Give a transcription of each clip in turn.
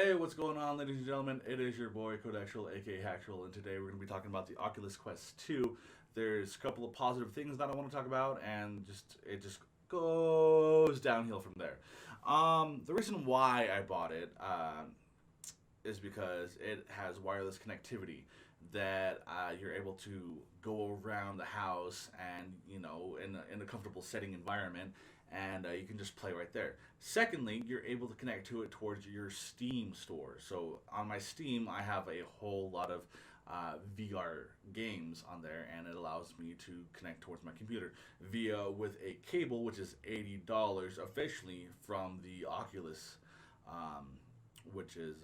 Hey, what's going on, ladies and gentlemen? It is your boy, 𝗶𝗶𝗀𝗀𝗀𝗶𝗃 HACtual, and today we're going to be talking about the Oculus Quest 2. There's a couple of positive things that I want to talk about, and it just goes downhill from there. The reason why I bought it is because it has wireless connectivity that you're able to go around the house and, you know, in a comfortable setting environment, and you can just play right there. Secondly, you're able to connect to it towards your Steam store. So on my Steam, I have a whole lot of VR games on there, and it allows me to connect towards my computer via with a cable, which is $80 officially from the Oculus, which is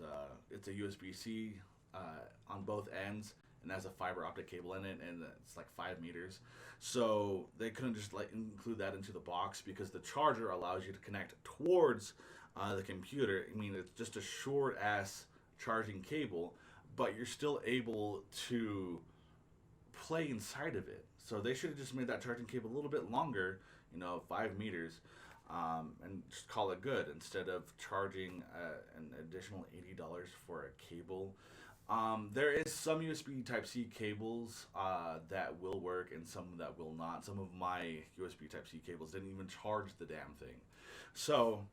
it's a USB-C on both ends, and has a fiber optic cable in it, and it's like 5 meters. So they couldn't just like include that into the box because the charger allows you to connect towards the computer. I mean, it's just a short ass charging cable, but you're still able to play inside of it. So they should have just made that charging cable a little bit longer, you know, 5 meters, and just call it good instead of charging an additional $80 for a cable. There is some USB Type-C cables that will work and some that will not. Some of my USB Type-C cables didn't even charge the damn thing. So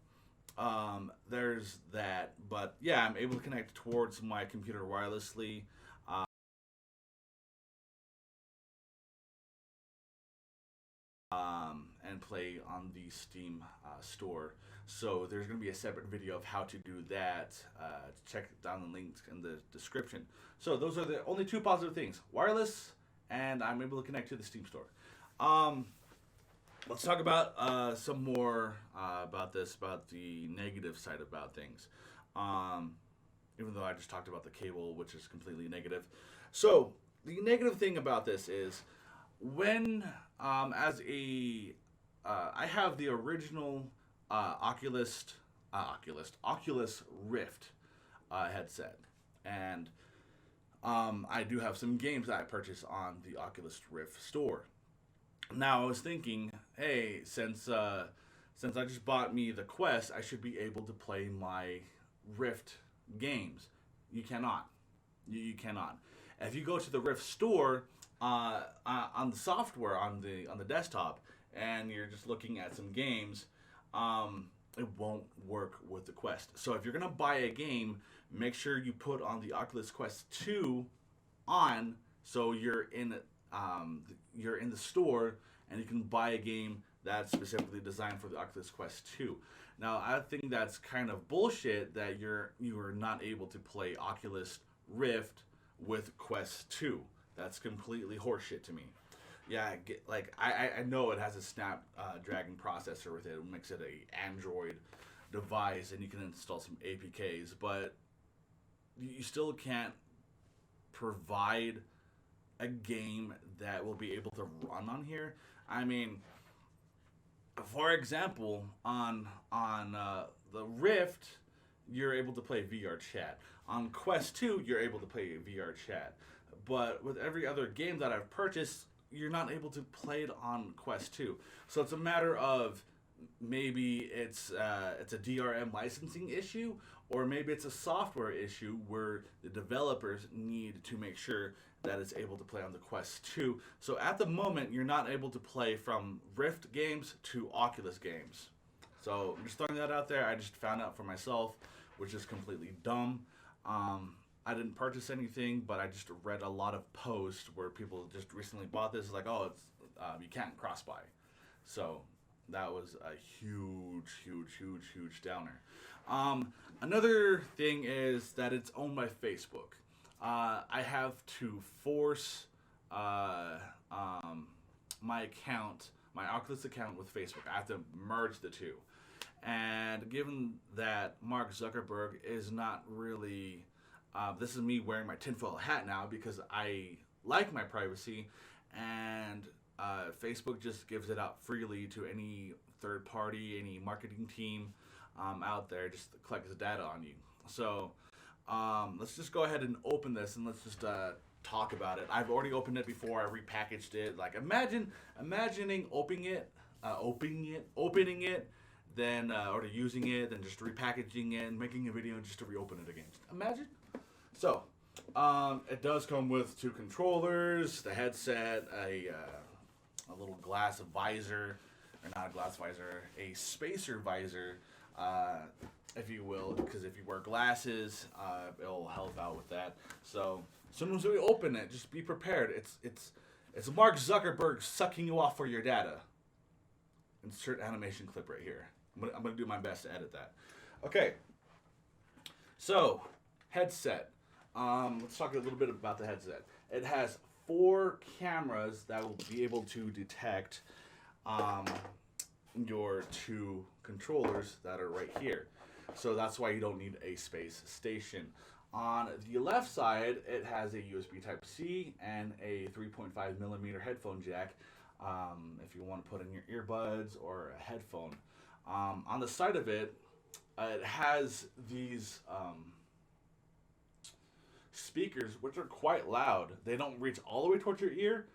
there's that. But yeah, I'm able to connect towards my computer wirelessly. And play on the Steam store. So there's going to be a separate video of how to do that. Check down the links in the description. So those are the only two positive things: wireless, and I'm able to connect to the Steam store. Let's talk about some more about the negative side about things. Even though I just talked about the cable, which is completely negative. So the negative thing about this is when I have the original Oculus Rift headset, and I do have some games that I purchased on the Oculus Rift store. Now I was thinking, hey, since I just bought me the Quest, I should be able to play my Rift games. You cannot. You cannot. If you go to the Rift store on the software on the desktop, and you're just looking at some games, it won't work with the Quest. So if you're gonna buy a game, make sure you put on the Oculus Quest 2 on, so you're in the store and you can buy a game that's specifically designed for the Oculus Quest 2. Now I think that's kind of bullshit that you are not able to play Oculus Rift with Quest 2. That's completely horseshit to me. Yeah, I know it has a Snapdragon processor with it. It makes it a Android device, and you can install some APKs, but you still can't provide a game that will be able to run on here. I mean, for example, on the Rift, you're able to play VR chat. On Quest 2, you're able to play VR chat. But with every other game that I've purchased, you're not able to play it on Quest 2. So it's a matter of maybe it's a DRM licensing issue, or maybe it's a software issue where the developers need to make sure that it's able to play on the Quest 2. So at the moment, you're not able to play from Rift games to Oculus games. So I'm just throwing that out there. I just found out for myself, which is completely dumb. I didn't purchase anything, but I just read a lot of posts where people just recently bought this. It's like, oh, it's you can't cross-buy. So that was a huge downer. Another thing is that it's owned by Facebook. I have to force my account, my Oculus account with Facebook. I have to merge the two. And given that Mark Zuckerberg is not really... this is me wearing my tinfoil hat now because I like my privacy, and Facebook just gives it out freely to any third party, any marketing team out there, just collects data on you. So let's just go ahead and open this, and let's just talk about it. I've already opened it before. I repackaged it. Like imagining opening it, then or to using it, then just repackaging it and making a video just to reopen it again. Just imagine. So, it does come with 2 controllers, the headset, a little glass visor, or not a glass visor, a spacer visor, if you will, because if you wear glasses, it'll help out with that. So, as soon as we open it, just be prepared. It's Mark Zuckerberg sucking you off for your data. Insert animation clip right here. I'm gonna do my best to edit that. Okay. So, headset. Let's talk a little bit about the headset. It has 4 cameras that will be able to detect your 2 controllers that are right here. So that's why you don't need a space station. On the left side, it has a USB Type-C and a 3.5mm headphone jack if you want to put in your earbuds or a headphone. On the side of it, it has these speakers, which are quite loud. They don't reach all the way towards your ear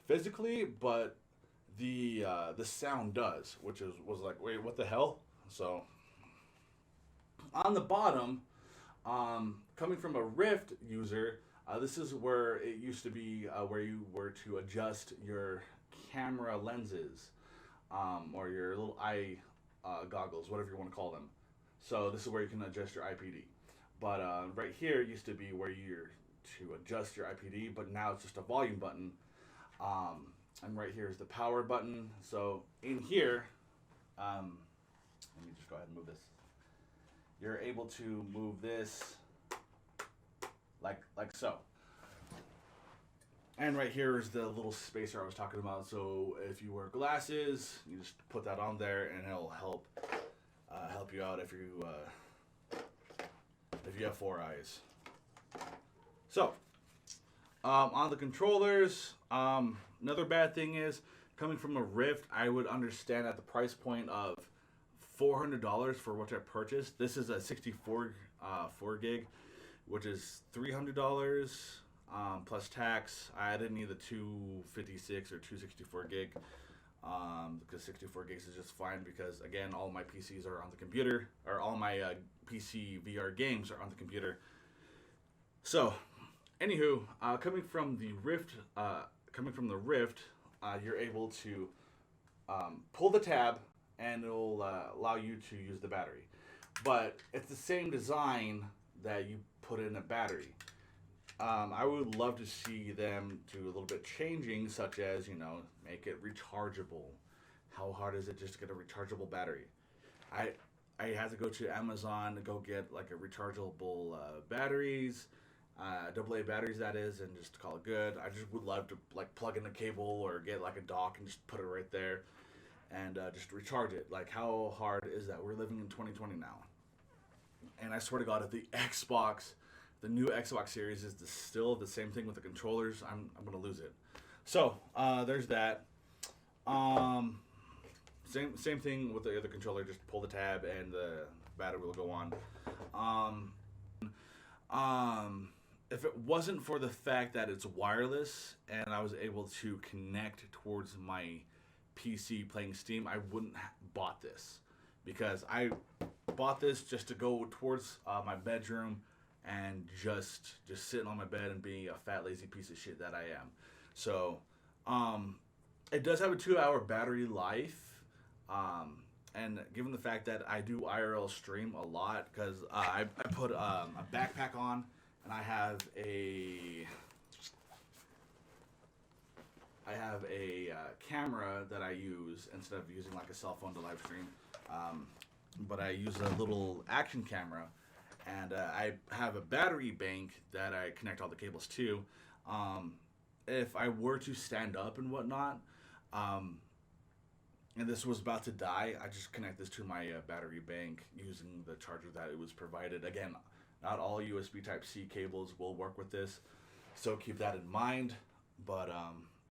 physically, but the sound does, which was like, wait, what the hell? So on the bottom, coming from a Rift user, this is where it used to be where you were to adjust your camera lenses or your little eye goggles, whatever you want to call them. So this is where you can adjust your IPD. But right here used to be where you're to adjust your IPD, but now it's just a volume button. And right here is the power button. So in here, let me just go ahead and move this. You're able to move this like so. And right here is the little spacer I was talking about. So if you wear glasses, you just put that on there, and it'll help you out if you have 4 eyes. So on the controllers, another bad thing is coming from a Rift. I would understand at the price point of $400 for what I purchased. This is a 64 4 gig, which is $300 plus tax. I didn't need the 256 or 264 gig because 64 gigs is just fine, because again, all my PCs are on the computer, or all my PC VR games are on the computer. So anywho, coming from the Rift, you're able to pull the tab and it'll allow you to use the battery. But it's the same design that you put in a battery. I would love to see them do a little bit changing, such as, make it rechargeable. How hard is it just to get a rechargeable battery? I had to go to Amazon to go get like a rechargeable batteries, AA batteries that is, and just call it good. I just would love to like plug in a cable or get like a dock and just put it right there and just recharge it. Like, how hard is that? We're living in 2020 now. And I swear to God, if the new Xbox Series is still the same thing with the controllers, I'm going to lose it. So, there's that. Same thing with the other controller, just pull the tab and the battery will go on. If it wasn't for the fact that it's wireless and I was able to connect towards my PC playing Steam, I wouldn't have bought this, because I bought this just to go towards my bedroom and just sitting on my bed and being a fat lazy piece of shit that I am. So it does have a 2-hour battery life, and given the fact that I do IRL stream a lot, because I put a backpack on and I have a camera that I use instead of using like a cell phone to live stream, but I use a little action camera, and I have a battery bank that I connect all the cables to. If I were to stand up and whatnot, and this was about to die, I just connect this to my battery bank using the charger that it was provided. Again, not all USB Type-C cables will work with this, so keep that in mind. But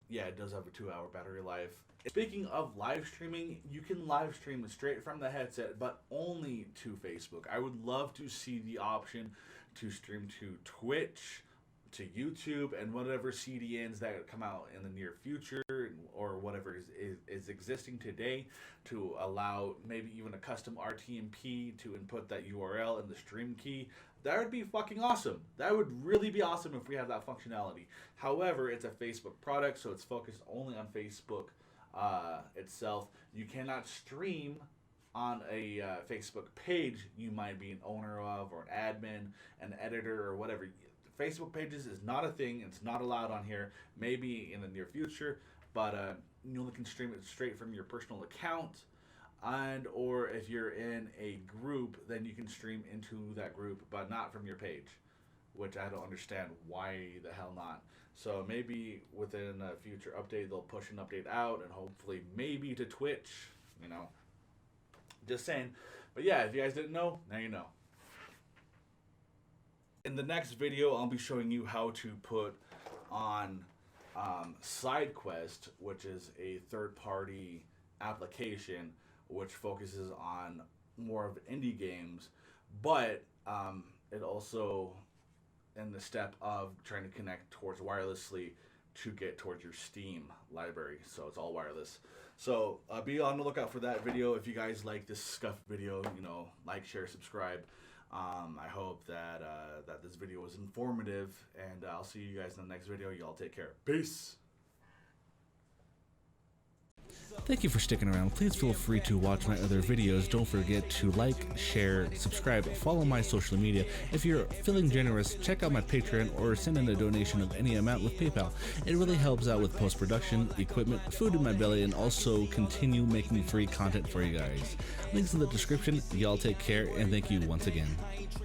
yeah, it does have a 2-hour battery life. Speaking of live streaming, you can live stream straight from the headset, but only to Facebook. I would love to see the option to stream to Twitch, to YouTube and whatever CDNs that come out in the near future, or whatever is existing today, to allow maybe even a custom RTMP to input that URL in the stream key. That would be fucking awesome. That would really be awesome if we have that functionality. However, it's a Facebook product, so it's focused only on Facebook itself. You cannot stream on a Facebook page you might be an owner of, or an admin, an editor, or whatever. Facebook pages is not a thing. It's not allowed on here. Maybe in the near future, but you only can stream it straight from your personal account. And or if you're in a group, then you can stream into that group, but not from your page, which I don't understand why the hell not. So maybe within a future update, they'll push an update out, and hopefully maybe to Twitch, you know. Just saying. But yeah, if you guys didn't know, now you know. In the next video, I'll be showing you how to put on Sidequest, which is a third-party application which focuses on more of indie games, but it also in the step of trying to connect towards wirelessly to get towards your Steam library. So it's all wireless. So be on the lookout for that video. If you guys like this scuff video, you know, like, share, subscribe. I hope that that this video was informative, and I'll see you guys in the next video. Y'all take care. Peace. Thank you for sticking around. Please feel free to watch my other videos. Don't forget to like, share, subscribe, follow my social media. If you're feeling generous, check out my Patreon or send in a donation of any amount with PayPal. It really helps out with post-production, equipment, food in my belly, and also continue making free content for you guys. Links in the description. Y'all take care, and thank you once again.